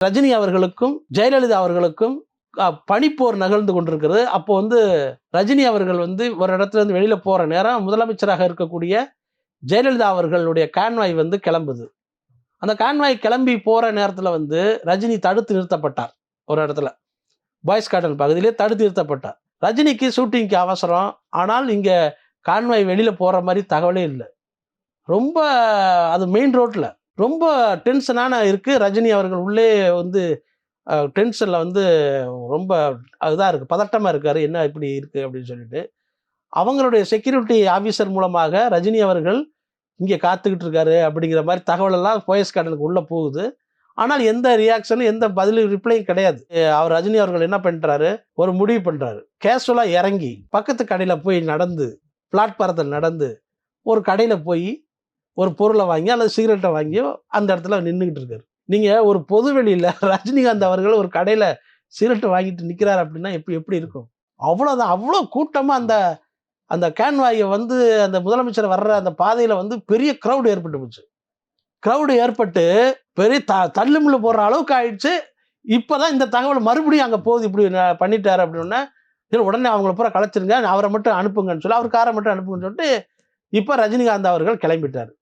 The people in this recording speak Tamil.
ரஜினி அவர்களுக்கும் ஜெயலலிதா அவர்களுக்கும் பனிப்போர் நகர்ந்து கொண்டிருக்கிறது. அப்போ ரஜினி அவர்கள் ஒரு இடத்துல இருந்து வெளியில போற நேரம் முதலமைச்சராக இருக்கக்கூடிய ஜெயலலிதா அவர்களுடைய கான்வாய் கிளம்புது. அந்த கான்வாய் கிளம்பி போற நேரத்துல ரஜினி தடுத்து நிறுத்தப்பட்டார். ஒரு இடத்துல பாய்ஸ் கார்டன் பகுதியிலே தடுத்து நிறுத்தப்பட்டார். ரஜினிக்கு ஷூட்டிங்க்கு அவசரம். ஆனால் இங்க கான்வாய் வெளியில போற மாதிரி தகவலே இல்லை. ரொம்ப அது மெயின் ரோட்ல ரொம்ப டென்ஷனான இருக்கு. ரஜினி அவர்கள் உள்ளே டென்ஷன்ல ரொம்ப அதுதான் இருக்கு, பதட்டமா இருக்காரு. என்ன இப்படி இருக்கு அப்படின்னு சொல்லிட்டு அவங்களுடைய செக்யூரிட்டி ஆஃபீஸர் மூலமாக ரஜினி அவர்கள் இங்கே காத்துக்கிட்டு இருக்காரு அப்படிங்கிற மாதிரி தகவல் எல்லாம் போயஸ் கார்டனுக்கு உள்ள போகுது. ஆனால் எந்த ரியாக்ஷனும் எந்த பதிலும் ரிப்ளையும் கிடையாது. அவர் ரஜினி அவர்கள் என்ன பண்றாரு, ஒரு முடிவு பண்றாரு. கேஷுவலா இறங்கி பக்கத்து கடையில போய் நடந்து, பிளாட்பாரத்தில் நடந்து ஒரு கடையில போய் ஒரு பொருளை வாங்கி அல்லது சிகரெட்டை வாங்கி அந்த இடத்துல நின்றுகிட்டு இருக்காரு. நீங்க ஒரு பொதுவெளியில ரஜினிகாந்த் அவர்கள் ஒரு கடையில சிகரெட் வாங்கிட்டு நிக்கிறாரு அப்படின்னா எப்படி இருக்கும்? அவ்வளவுதான். அவ்வளவு கூட்டமா அந்த அந்த கேன்வாயை அந்த முதலமைச்சர் வர்ற அந்த பாதையில பெரிய கிரௌடு ஏற்பட்டு போச்சு. கிரௌடு ஏற்பட்டு பெரிய தள்ளுமுள்ளு போடுற அளவுக்கு ஆயிடுச்சு. இப்பதான் இந்த தகவல் மறுபடியும் அங்க போகுது. இப்படி பண்ணிட்டாரு அப்படின்னா உடனே அவங்கள பூரா கலைச்சிருங்க, அவரை மட்டும் அனுப்புங்கன்னு சொல்லி அவர் காரை மட்டும் அனுப்புங்கன்னு சொல்லிட்டு இப்ப ரஜினிகாந்த் அவர்கள் கிளம்பிட்டாரு.